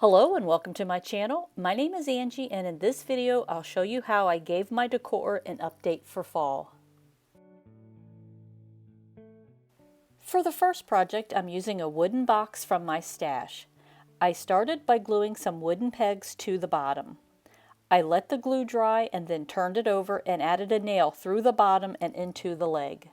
Hello and welcome to my channel. My name is Angie, and in this video I'll show you how I gave my decor an update for fall. For the first project, I'm using a wooden box from my stash. I started by gluing some wooden pegs to the bottom. I let the glue dry and then turned it over and added a nail through the bottom and into the leg.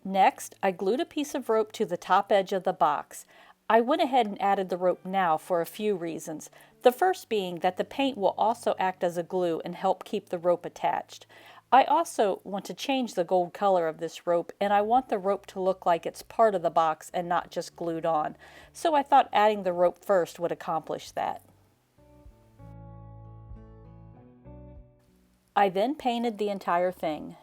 Next, I glued a piece of rope to the top edge of the box. I went ahead and added the rope now for a few reasons. The first being that the paint will also act as a glue and help keep the rope attached. I also want to change the gold color of this rope, and I want the rope to look like it's part of the box and not just glued on. So I thought adding the rope first would accomplish that. I then painted the entire thing.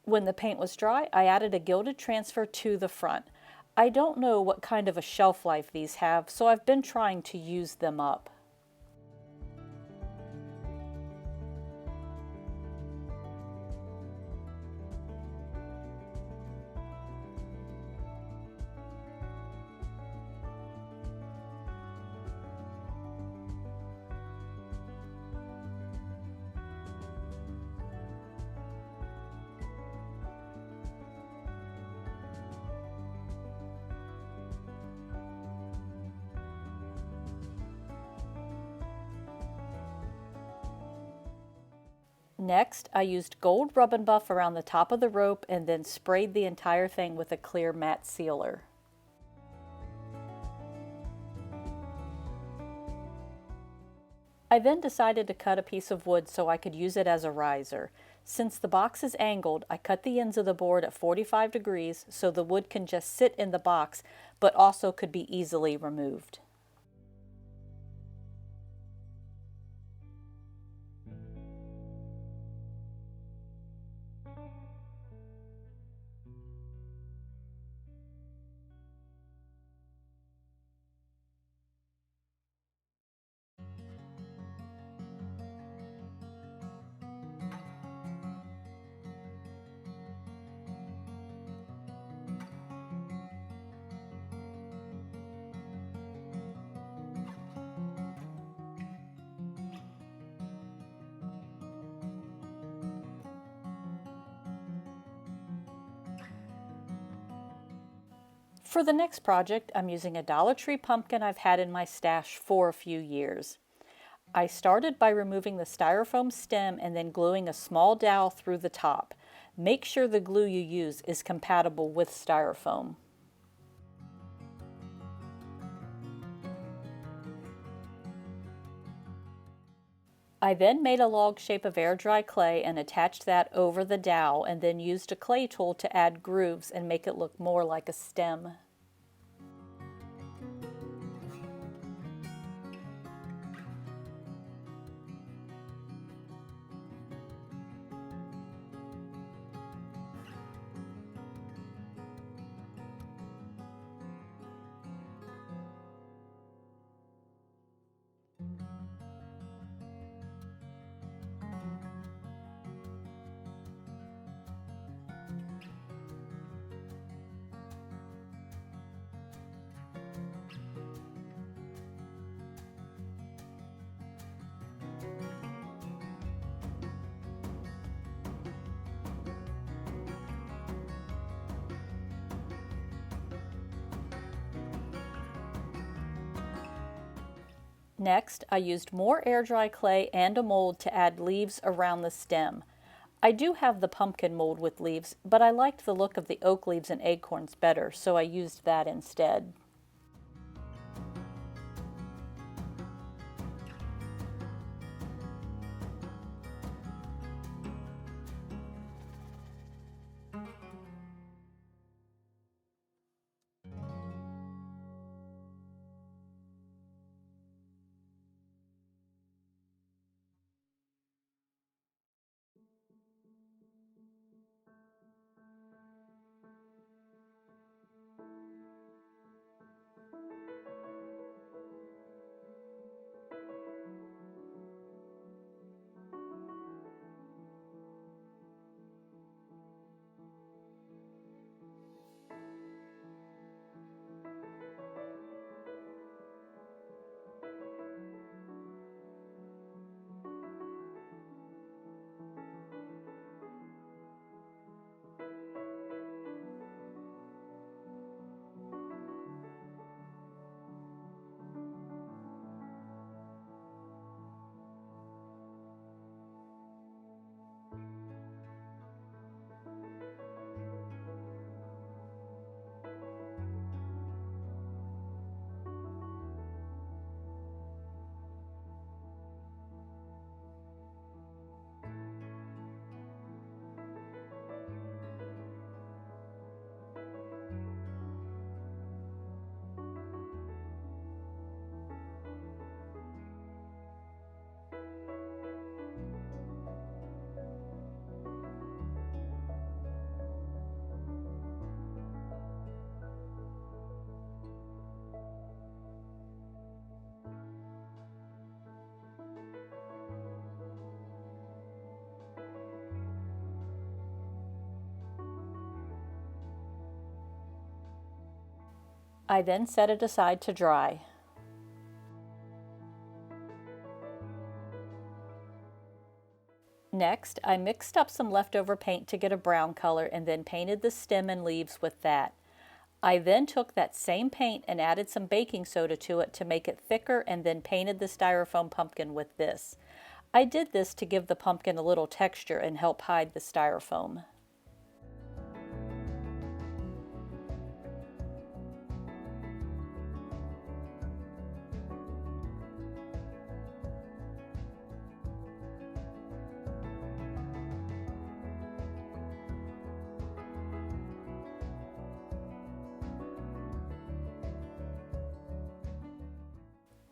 When the paint was dry, I added a gilded transfer to the front. I don't know what kind of a shelf life these have, so I've been trying to use them up. Next, I used gold rub and buff around the top of the rope and then sprayed the entire thing with a clear matte sealer. I then decided to cut a piece of wood so I could use it as a riser. Since the box is angled, I cut the ends of the board at 45 degrees so the wood can just sit in the box, but also could be easily removed. For the next project, I'm using a Dollar Tree pumpkin I've had in my stash for a few years. I started by removing the styrofoam stem and then gluing a small dowel through the top. Make sure the glue you use is compatible with styrofoam. I then made a log shape of air dry clay and attached that over the dowel, and then used a clay tool to add grooves and make it look more like a stem. Next, I used more air dry clay and a mold to add leaves around the stem. I do have the pumpkin mold with leaves, but I liked the look of the oak leaves and acorns better, so I used that instead. I then set it aside to dry. Next, I mixed up some leftover paint to get a brown color and then painted the stem and leaves with that. I then took that same paint and added some baking soda to it to make it thicker and then painted the styrofoam pumpkin with this. I did this to give the pumpkin a little texture and help hide the styrofoam.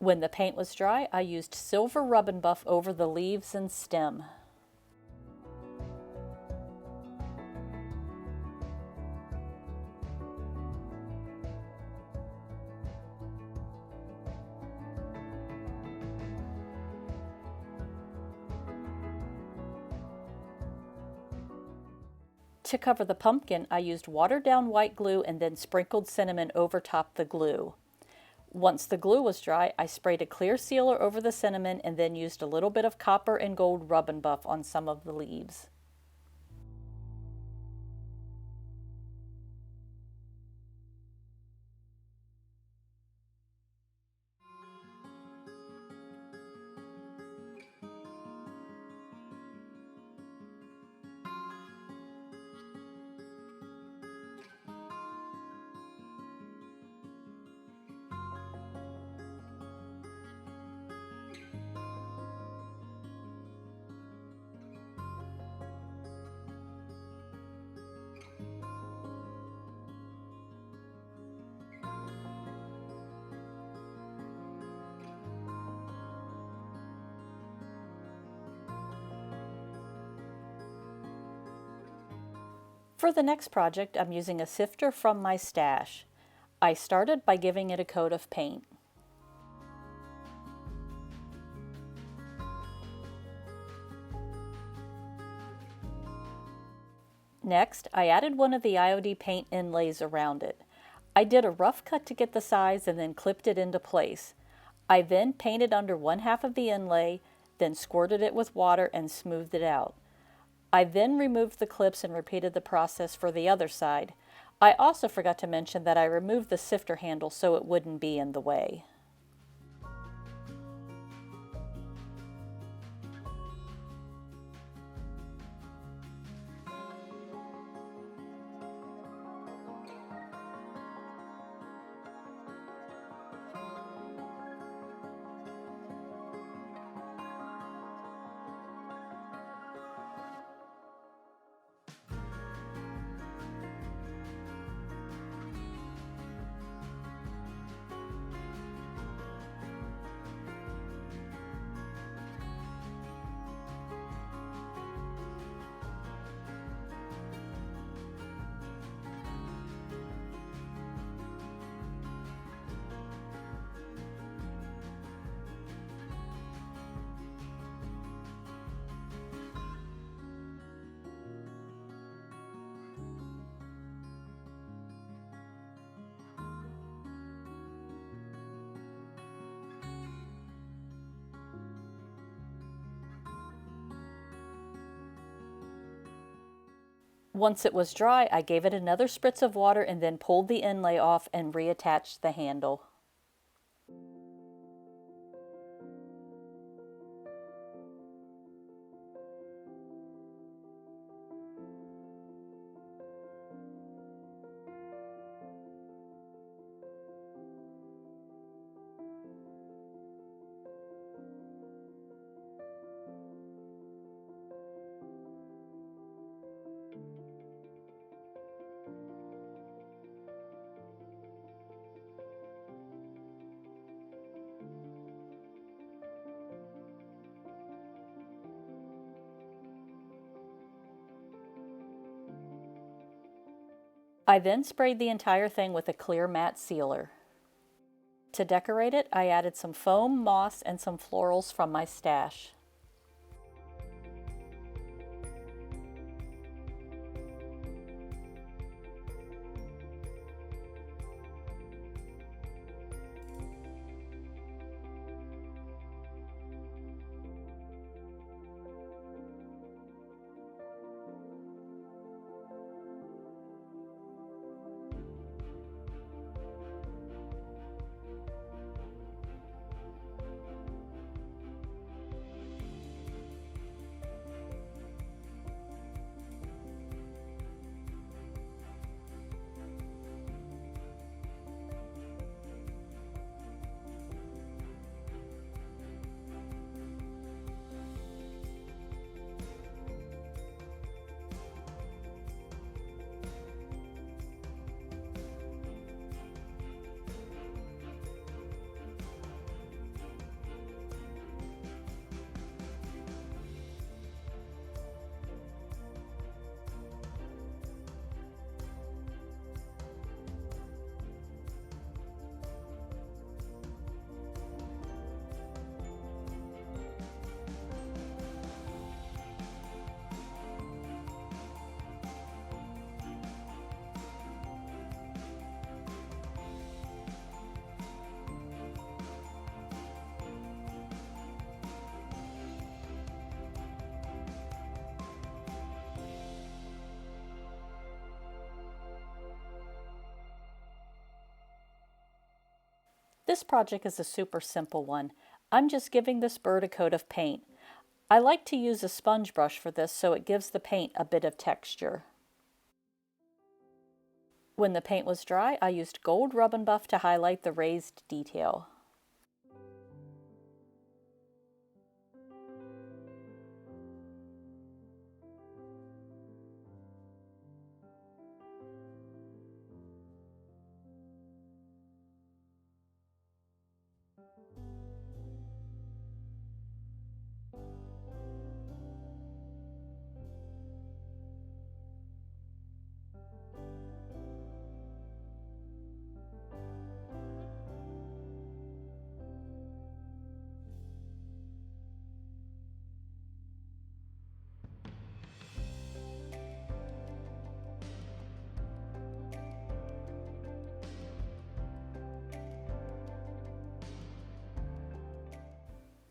When the paint was dry, I used silver rub and buff over the leaves and stem. To cover the pumpkin, I used watered down white glue and then sprinkled cinnamon over top the glue. Once the glue was dry, I sprayed a clear sealer over the cinnamon and then used a little bit of copper and gold rub and buff on some of the leaves. For the next project, I'm using a sifter from my stash. I started by giving it a coat of paint. Next, I added one of the IOD paint inlays around it. I did a rough cut to get the size and then clipped it into place. I then painted under one half of the inlay, then squirted it with water and smoothed it out. I then removed the clips and repeated the process for the other side. I also forgot to mention that I removed the sifter handle so it wouldn't be in the way. Once it was dry, I gave it another spritz of water and then pulled the inlay off and reattached the handle. I then sprayed the entire thing with a clear matte sealer. To decorate it, I added some foam, moss, and some florals from my stash. This project is a super simple one. I'm just giving this bird a coat of paint. I like to use a sponge brush for this so it gives the paint a bit of texture. When the paint was dry, I used gold rub and buff to highlight the raised detail.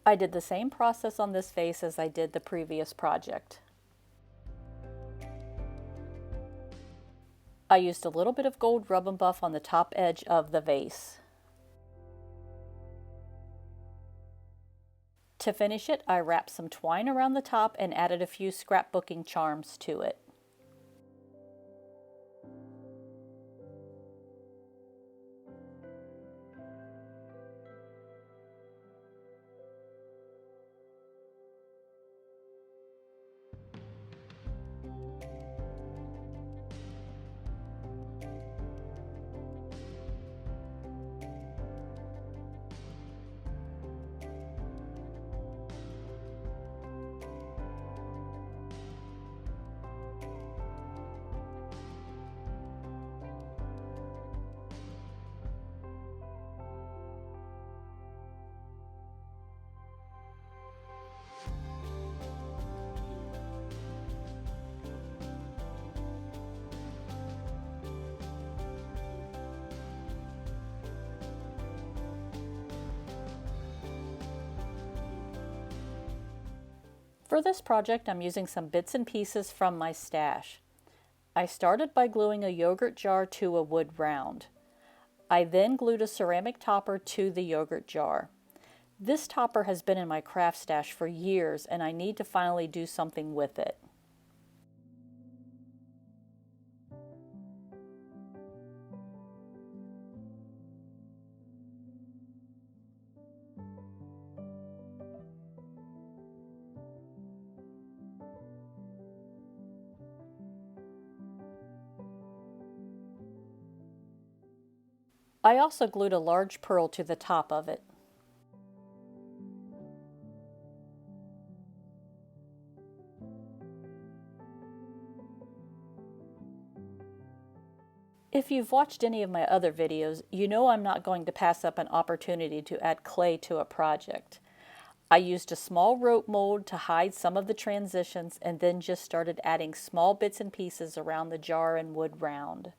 I did the same process on this vase as I did the previous project. I used a little bit of gold rub and buff on the top edge of the vase. To finish it, I wrapped some twine around the top and added a few scrapbooking charms to it. For this project, I'm using some bits and pieces from my stash. I started by gluing a yogurt jar to a wood round. I then glued a ceramic topper to the yogurt jar. This topper has been in my craft stash for years and I need to finally do something with it. I also glued a large pearl to the top of it. If you've watched any of my other videos, you know I'm not going to pass up an opportunity to add clay to a project. I used a small rope mold to hide some of the transitions and then just started adding small bits and pieces around the jar and wood round.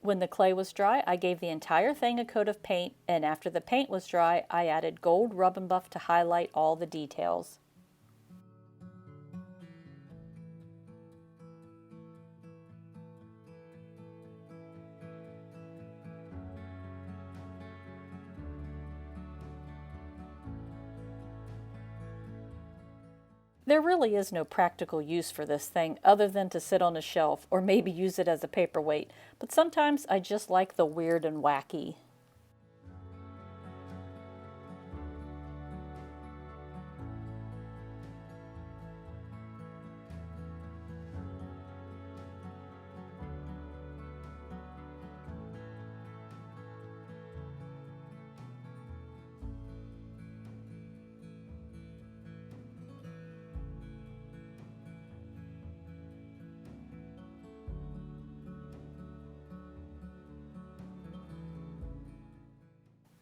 When the clay was dry, I gave the entire thing a coat of paint, and after the paint was dry, I added gold rub and buff to highlight all the details. There really is no practical use for this thing other than to sit on a shelf or maybe use it as a paperweight, but sometimes I just like the weird and wacky.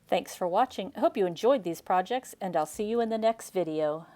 Thanks for watching. I hope you enjoyed these projects, and I'll see you in the next video.